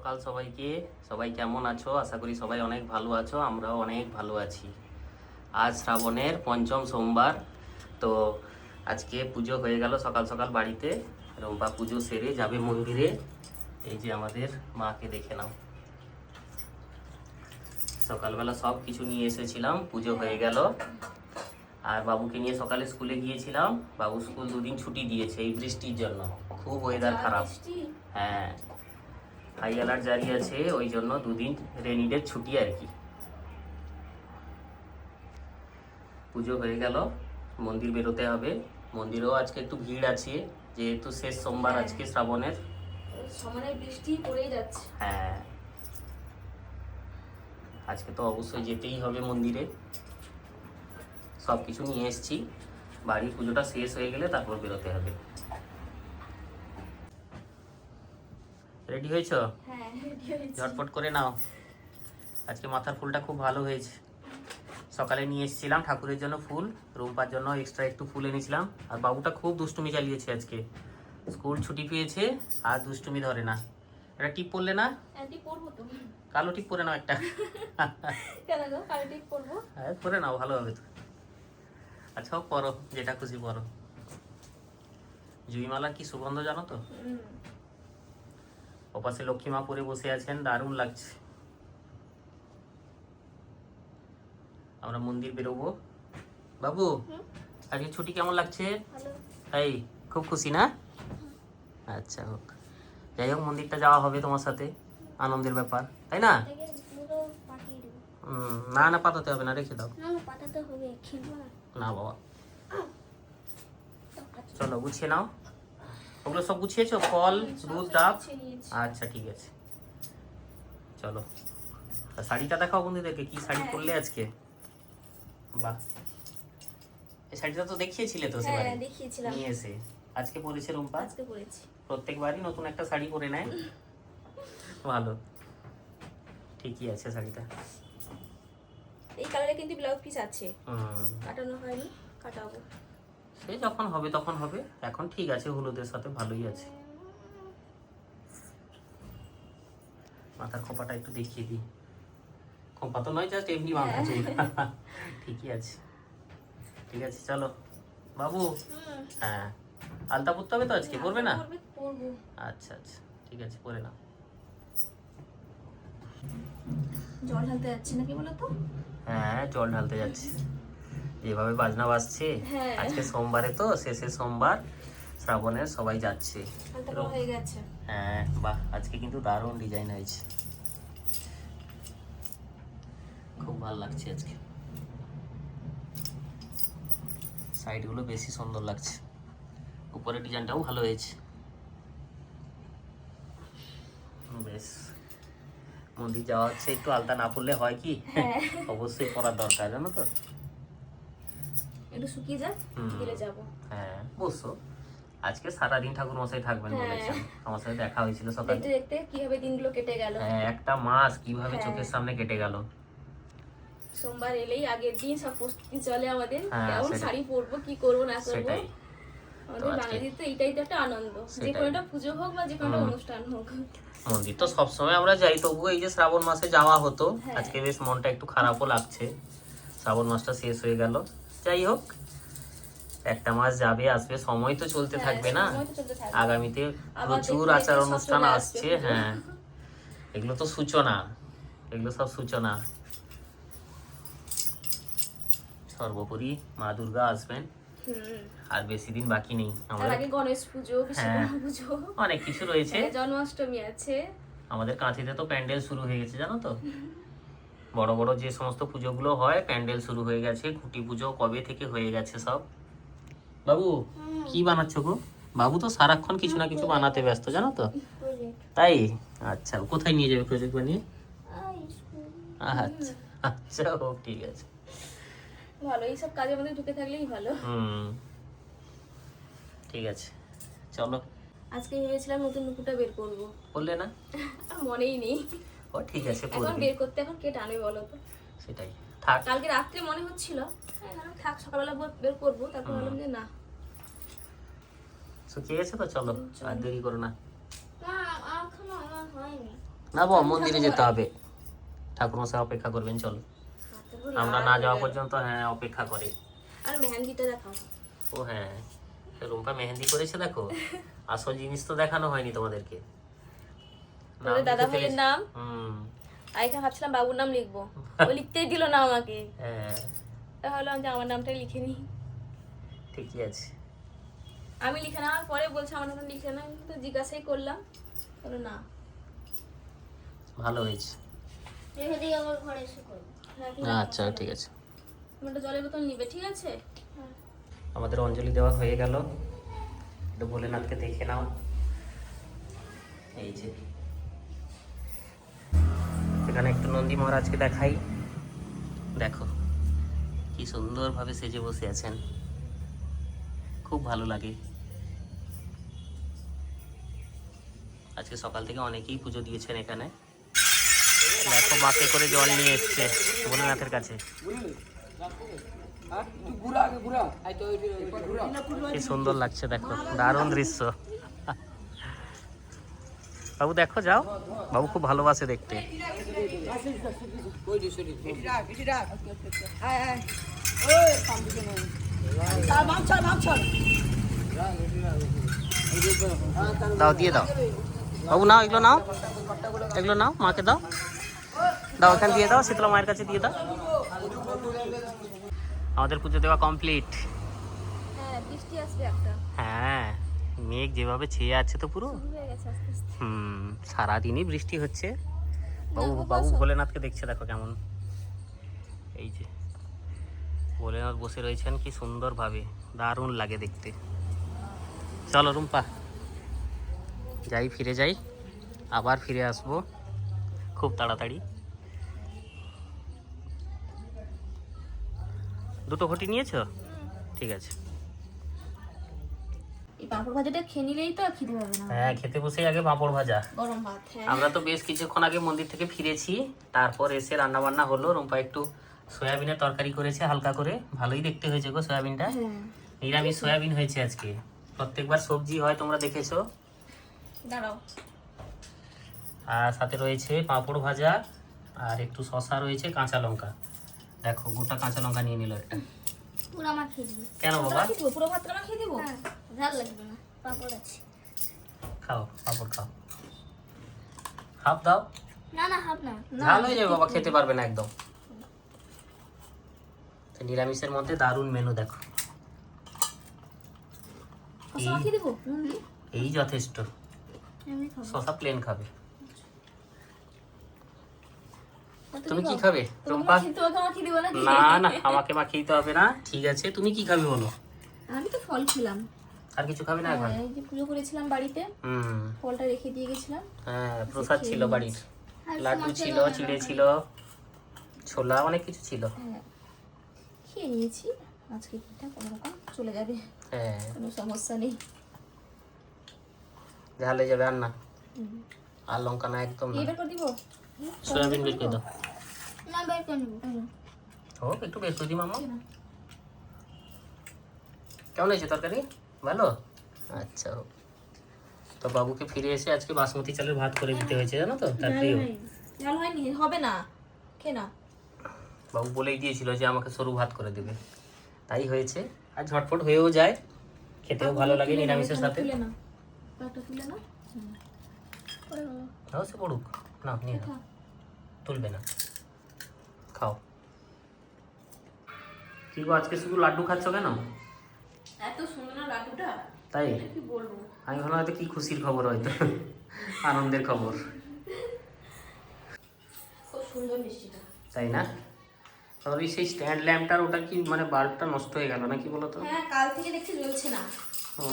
সকাল সবাইকে। সবাই কেমন আছো? আশা করি সবাই অনেক ভালো আছো, আমরাও অনেক ভালো আছি। আজ শ্রাবণের পঞ্চম সোমবার। তো আজকে পুজো হয়ে গেল সকাল সকাল বাড়িতে। রম্পা পুজো সেরে যাবে মন্দিরে। এই যে আমাদের মাকে দেখে নাও, সকালবেলা সব কিছু নিয়ে এসেছিলাম, পুজো হয়ে গেল। আর বাবুকে নিয়ে সকালে স্কুলে গিয়েছিলাম। বাবু স্কুল দুদিন ছুটি দিয়েছে এই বৃষ্টির জন্য, খুব ওয়েদার খারাপ। হ্যাঁ, হাই অ্যালার্ট জারি আছে, ওই জন্য দুদিন রেনি ডে ছুটি আর কি। পুজো হয়ে গেল, মন্দির বেরোতে হবে। মন্দিরেও আজকে একটু ভিড় আছে, যেহেতু শেষ সোমবার আজকে শ্রাবণের। সমানে বৃষ্টি পড়েই যাচ্ছে। হ্যাঁ, আজকে তো অবশ্যই যেতেই হবে মন্দিরে। সব কিছু নিয়ে এসেছি, বাড়ির পুজোটা শেষ হয়ে গেলে তারপর বেরোতে হবে। রেডি হয়েছ? হ্যাঁ, রেডি হয়েছি। ঝটপট করে নাও। আজকে মাথার ফুলটা খুব ভালো হয়েছে। সকালে নিয়ে এসেছিলাম ঠাকুরের জন্য ফুল, রুম্পার জন্য এক্সট্রা একটু ফুল এনেছিলাম। আর বাবুটা খুব দুষ্টুমি চালিয়েছে আজকে, স্কুল ছুটি পেয়েছে আর দুষ্টুমি ধরে না। এটা টিপ পরলে না? টিপ পরবো তো। কালো টিপ পরে নাও একটা। কেন গো, কালো টিপ পরবো? হ্যাঁ, পরে নাও, ভালো হবে তো। আচ্ছা পরো, যেটা খুশি পরো। জুইমালার কি সুগন্ধ জানো তো? ওপাশে লক্ষ্মী মা পরে বসে আছেন, দারুণ লাগছে। আমরা মন্দির বেরোবো। বাবু, আজকে ছুটি কেমন লাগছে? এই খুব খুশি না? আচ্ছা হোক, যাই হোক মন্দিরটা যাওয়া হবে তোমার সাথে, আনন্দের ব্যাপার, তাই না? না না, পাতাতে হবে না, রেখে দাও। না বাবা, চলো গুছিয়ে নাও। ওগুলো সব গুছিয়েছো? ফল, দুধ, ডাব? আচ্ছা ঠিক আছে, চলো। শাড়িটা দেখাও বন্ধুদেরকে, কি শাড়ি পরলে আজকে। বাহ, এই শাড়িটা তো দেখিয়েছিলে তো সেবারে নিয়ে এসে। আজকে পরেছে রুম্পা? আজকে পরেছি। প্রত্যেকবারই নতুন একটা শাড়ি পরে নেয়, ভালো, ঠিকই আছে শাড়িটা। এই কালারে কিন্তু ব্লাউজ পিস আছে, কাটানো হয়নি, কাটাবো। সে যখন হবে তখন হবে, এখন ঠিক আছে, হলুদের সাথে ভালোই আছে। মাথার খোপাটা একটু দেখিয়ে দিই। খোপা তো নয়, জাস্ট এমনি বাঁধা চুল। ঠিকই আছে, ঠিক আছে চলো। বাবু, হ্যাঁ আলতা পরতে হবে তো আজকে, পরবে না? আচ্ছা আচ্ছা ঠিক আছে, পরে নাও। জল ঢালতে যাচ্ছে নাকি বলো তো? হ্যাঁ, জল ঢালতে যাচ্ছি। যেভাবে বাজনা বাজছে, আজকে সোমবারে তো, শেষে সোমবার শ্রাবণের, সবাই যাচ্ছে। হয়ে গেছে। হ্যাঁ বাহ, আজকে কিন্তু দারুণ ডিজাইন হয়েছে, খুব ভালো লাগছে আজকে। সাইডগুলো বেশি সুন্দর লাগছে, উপরের ডিজাইনটাও ভালো হয়েছে। বেশ, মন্দির যাওয়া হচ্ছে, একটু আলতা না পরলে হয় কি? অবশ্যই পরার দরকার, জানো তো। একটু শুকিয়ে যাক, দিলে যাবো। হ্যাঁ বসো, আজকে সারাদিন ঠাকুর মশাই থাকবেন বলেছেন, আমার সাথে দেখা হয়েছিল সকালে। দেখতে দেখতে কিভাবে দিনগুলো কেটে গেল। হ্যাঁ, একটা মাস কিভাবে চোখের সামনে কেটে গেল। সোমবার এলেই আগের দিন সব প্রস্তুতি চলে আমাদের, কেমন শাড়ি পরবো, কি করবো না করবো। আমাদের বাঙালিদের তো এটাই তো একটা আনন্দ, যে কোনো একটা পুজো হোক বা যে কোনো একটা অনুষ্ঠান হোক। মন্দির তো সবসময় আমরা যাই, তবুও এই যে শ্রাবণ মাসে যাওয়া হতো, আজকে বেশ মনটা একটু খারাপও লাগছে। শ্রাবণ মাসটা শেষ হয়ে গেল, যাই হোক একটা মাস যাবে আসবে, সময় তো চলতে থাকবে না। আগামীতে প্রচুর আচার অনুষ্ঠান আসছে। হ্যাঁ, এগুলো তো সূচনা, এগুলো সব সূচনা। সর্বোপরি মা দুর্গা আসবেন, আর বেশি দিন বাকি নেই। আমাদের আগে গণেশ পুজো, বিশ্বকর্মা পুজো, অনেক কিছু রয়েছে, জন্মাষ্টমী আছে। আমাদের কাঁথিতে তো প্যান্ডেল শুরু হয়ে গেছে, জানো তো। বড় বড় যে সমস্ত পুজোগুলো হয়, প্যান্ডেল শুরু হয়ে গেছে। খুঁটি পুজো কবে থেকে হয়ে গেছে সব। বাবু কি বানাচ্ছ গো? বাবু তো সারাক্ষণ কিছু না কিছু বানাতে ব্যস্ত, জানো তো। তাই? আচ্ছা, কোথায় নিয়ে যাবে প্রজেক্ট বানিয়ে? আচ্ছা আচ্ছা, ও ঠিক আছে, ভালো, এই সব কাজের মধ্যে ঢুকে থাকলেই ভালো। ঠিক আছে চলো। আজকে ভেবেছিলাম নতুন নুপুরটা বের করবো, বললে না? মনেই নেই। ও ঠিক আছে, এখন বের করতে এখন কে টানে বলো তো। সেটাই থাক। কালকে রাত্রে মনে হচ্ছিল থাক, সকালবেলা বের করবো, তারপর ভাবলাম যে না, শুকিয়ে গেছে তো, চলো আর দেরি করো না। এখনো আমার হয়নি। না বাবা, মন্দিরে যেতে হবে, ঠাকুরমশাই অপেক্ষা করবেন, চলো। আমরা না যাওয়া পর্যন্ত হ্যাঁ অপেক্ষা করে। আর মেহেন্দিটা দেখাও। ও হ্যাঁ, রুম্পা মেহেন্দি করেছে দেখো, আসল জিনিস তো দেখানো হয়নি তোমাদেরকে। তোদের দাদা ভাইয়ের নাম, হুম আইকা ভাবছিলাম বাবুর নাম লিখবো, ও লিখতেই দিল না আমাকে। হ্যাঁ তাহলে আমি আমার নামটাই লিখে নিই। ঠিকই আছে। আমি লিখে নেওয়ার পরে বলছে আমার নামটা লিখে না, তো জিজ্ঞাসাই করলাম, বলো না। ভালো হয়েছে। আমার ঘরে এসে করবো। আচ্ছা ঠিক আছে। তুমি একটা জলের বোতল নিবে, ঠিক আছে? আমাদের অঞ্জলি দেওয়া হয়ে গেল, একটু ভোলেনাথকে দেখে নাও। এই যে এখানে একটু নন্দী মহারাজকে দেখাই, দেখো কি সুন্দরভাবে সেজে বসে আছেন, খুব ভালো লাগে। আজকে সকাল থেকে অনেকেই পুজো দিয়েছেন এখানে। দেখো বাকে করে জল নিয়ে এসছে ভোলেনাথের কাছে, কি সুন্দর লাগছে, দেখো দারুণ দৃশ্য। বাবু দেখো যাও, বাবু খুব ভালোবাসে দেখতে। দাও দিয়ে দাও বাবু, নাও এগুলো নাও, এগুলো নাও, মাকে দাও, দাও এখানে দিয়ে দাও, শীতলা মায়ের কাছে দিয়ে দাও। আমাদের পুজো দেওয়া কমপ্লিট। হ্যাঁ, বৃষ্টি আসবে একটা, হ্যাঁ মেঘ যেভাবে ছেয়ে আছে তো পুরো, শুরু হয়ে গেছে আস্তে আস্তে। সারাদিনই বৃষ্টি হচ্ছে। বাবু বাবু ভোলেনাথকে দেখছে দেখো কেমন, এই যে ভোলেনাথ বসে রয়েছেন কি সুন্দরভাবে, দারুণ লাগে দেখতে। চলো রুম্পা যাই, ফিরে যাই, আবার ফিরে আসবো খুব তাড়াতাড়ি। দুটো ঘটি নিয়েছো? ঠিক আছে। এই পাঁপড় ভাজাটা খেয়ে নিলেই তো আর খিদে পাবে না। হ্যাঁ খেতে বসেই আগে পাঁপড় ভাজা, গরম ভাত। হ্যাঁ, আমরা তো বেশ কিছুক্ষণ আগে মন্দির থেকে ফিরেছি, তারপর এসে রান্না বান্না হলো। রুম্পা একটু সয়াবিনের তরকারি করেছে হালকা করে, ভালোই দেখতে হয়েছে গো সয়াবিনটা। নিরামিষ সয়াবিন হয়েছে আজকে, প্রত্যেকবার সবজি হয় তোমরা দেখেছো। দাঁড়াও। আর সাথে রয়েছে পাঁপড় ভাজা, আর একটু শশা রয়েছে, কাঁচা লঙ্কা, দেখো গোটা কাঁচা লঙ্কা নিয়ে নিল একটা। পুরো আমার খেয়ে দিবি? কেন বাবা? পুরো ভাতটা না খেয়ে দিব? ঝাল লাগবে না, পাঁপড় আছে। খাও পাঁপড় খাও, হাফ দাও। না না, হাফ না, ঝাল হয়ে যাবে বাবা, খেতে পারবে না একদম। তো নিরামিষের মধ্যে দারুণ মেনু দেখো, শসা খেয়ে দিব? এই যথেষ্ট, আমি খাবো। শসা প্লেন খাবে। তুমি কি খাবে রুম্পা? তোমাকে মাখিয়ে দিব নাকি? না না, আমাকে মাখিয়ে দিতে হবে না, ঠিক আছে। তুমি কি খাবে বলো? আমি তো ফল খেলাম। আর কিছু খাবে না এখন? এই যে পুজো করেছিলাম বাড়িতে, ফলটা রেখে দিয়ে গেছিলাম। হ্যাঁ প্রসাদ ছিল বাড়ির, লাড্ডু ছিল, চিড়ে ছিল, ছোলা, অনেক কিছু ছিল। হ্যাঁ, খেয়ে নিয়েছি। আজকে পিঠা কোনো রকম চলে যাবে, হ্যাঁ কোনো সমস্যা নেই। ঝালে যাবে আর না, আর লঙ্কা না একদম না। এবার করে দিব? সয়াবিন বের করে দাও। না, বের করে নেব। হোক একটু বের করে দিই মামা। কেমন হয়েছে তরকারি? ভালো? আচ্ছা হোক। তো বাবুকে ফিরে এসে আজকে বাসমতি চালের ভাত করে দিতে হয়েছে, জানো তো, তার প্রিয়। ঝাল হয়নি, হবে না, খেয়ে না। বাবু বলেই দিয়েছিল যে আমাকে সরু ভাত করে দেবে, তাই হয়েছে। আর ঝটপট হয়েও যায়, খেতেও ভালো লাগে নিরামিষের সাথে। তুলে না, একটা তুলে না। নাও সে পড়ুক, না নিয়ে নাও, তুলবে না, খাও। কি গো আজকে শুধু লাড্ডু খাচ্ছ কেন? এত সুন্দর না লাড্ডুটা, তাই কি বলবো। আমি ভাবলাম হয়তো কি খুশির খবর, হয়তো আনন্দের খবর, খুব সুন্দর মিষ্টিটা। তাই না? তবে সেই স্ট্যান্ড ল্যাম্পটার ওটা কি মানে বাল্বটা নষ্ট হয়ে গেল নাকি বলো তো? হ্যাঁ, কাল থেকে দেখছি জ্বলছে না। ও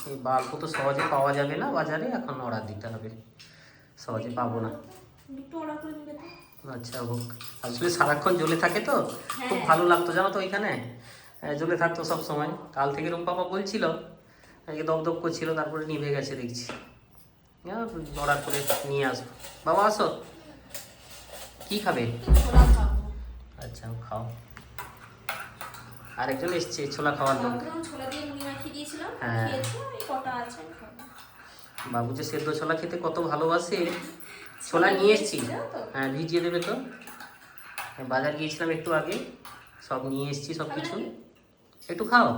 এই বাল্বও তো সহজে পাওয়া যাবে না বাজারে, এখন অর্ডার দিতে হবে, সহজে পাবো না। একটু অর্ডার করে দিবে তো। আচ্ছা হোক। আসলে সারাক্ষণ জ্বলে থাকে তো, খুব ভালো লাগতো জানো তো ওইখানে, জ্বলে থাকতো সব সময়। কাল থেকে রুম্পাপা বলছিল, আজকে দপদপ করছিল, তারপরে নিভে গেছে দেখছি। অর্ডার করে নিয়ে আসবো। বাবা আসো, কি খাবে? ছোলা খাবো। আচ্ছা খাও। আরেকজন এসছে ছোলা খাওয়ার লোক। ছোলা দিয়ে মুড়ি মাখিয়ে দিয়েছিলাম, হ্যাঁ। খেয়েছি, এই কটা আছে খাবো। বাবু যে সেদ্ধ ছোলা খেতে কত ভালোবাসে, ছোলা নিয়ে এসেছি। যাও তো? হ্যাঁ ভিজিয়ে দেবে তো। বাজার গিয়েছিলাম একটু আগে, সব নিয়ে এসেছি সব কিছু। একটু খাও,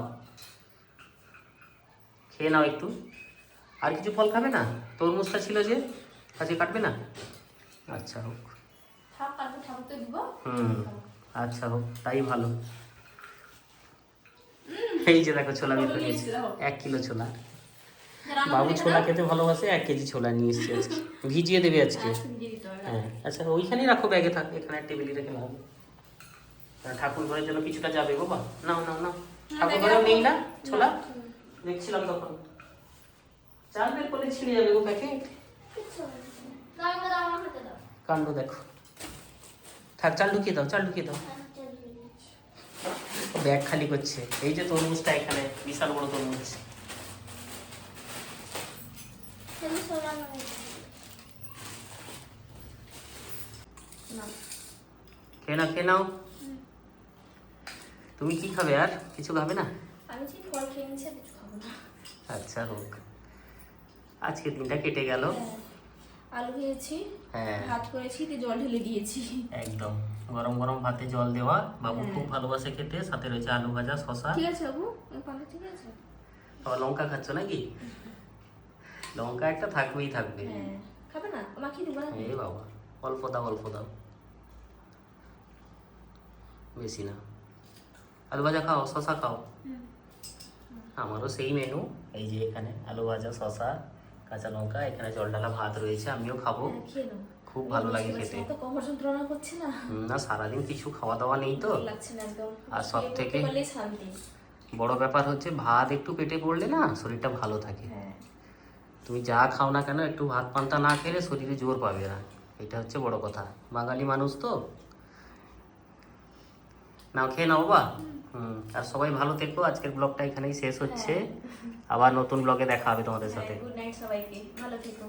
খেয়ে নাও একটু। আর কিছু ফল খাবে না? তরমুজটা ছিল যে, আজকে কাটবে না? আচ্ছা হোক। থাক, কালকে ঠাকুরকে দিব। আচ্ছা হোক, তাই ভালো। এই যে দেখো ছোলা বের করে নিয়েছি, 1 কিলো ছোলা। বাবু ছোলা খেতে ভালোবাসে, 1 কেজি ছোলা নিয়ে এসেছি আজকে। ভিজিয়ে দেবে আজকে। হ্যাঁ আচ্ছা, ওইখানেই রাখো, ব্যাগে থাক, এখানে টেবিলে রেখে নাও। ঠাকুর ঘরের জন্য কিছুটা যাবে বাবা, নাও নাও নাও। ঠাকুর ঘরেও নেই না ছোলা? দেখছিলাম তখন। চাল বের করলে ছিঁড়ে যাবে গো প্যাকেট। কাণ্ড দেখো। থাক, চাল ঢুকিয়ে দাও, চাল ঢুকিয়ে দাও। ব্যাগ খালি করছে। এই যে তরমুজটা এখানে, বিশাল বড় তরমুজ। খেয়ে নাও, খেয়ে নাও। তুমি কি খাবে? আর কিছু খাবে না? আমি ঠিক ফল খেয়ে নিচ্ছি, আর কিছু খাবো না। আচ্ছা হোক, আজকে দিনটা কেটে গেল। আলু খেয়েছি, হ্যাঁ ভাত করেছি, দিয়ে জল ঢেলে দিয়েছি। একদম গরম গরম ভাতে জল দেওয়া। বাবু খুব ভালোবাসে খেতে, সাথে রয়েছে আলু ভাজা, শশা। ঠিক আছে বাবু, পাখা ঠিক আছে। আবার লঙ্কা খাচ্ছ নাকি? লঙ্কা একটা থাকবেই থাকবে। হ্যাঁ, খাবে না? মাখিয়ে দিব না? এই বাবা, অল্প দাও, অল্প দাও, বেশি না। আলু ভাজা খাও, শশা খাও। আমারও সেই মেনু। এই যে এখানে আলু ভাজা, শশা, কাঁচা লঙ্কা, এখানে জল ঢালা ভাত রয়েছে, আমিও খাবো। হ্যাঁ, খেয়ে নাও। খুব ভালো লাগে খেতে। তো কোমর যন্ত্রণা করছে না? না, সারাদিন কিছু খাওয়া দাওয়া নেই তো। ভালো লাগছে না একদম। আর সব শুয়ে থেকে পড়তে পারলেই শান্তি। বড় ব্যাপার হচ্ছে ভাত একটু পেটে পড়লে না শরীরটা ভালো থাকে। হ্যাঁ। তুমি যা খাও না কেন, একটু ভাত পান্তা না খেলে শরীরে জোর পাবে না। এটা হচ্ছে বড় কথা, বাঙালি মানুষ তো। নাও, খেয়ে নাও বাবা। আর সবাই ভালো থেকো। আজকের ব্লগটা এখানেই শেষ হচ্ছে। আবার নতুন ব্লগে দেখা হবে তোমাদের সাথে। গুড নাইট সবাইকে, ভালো থেকো।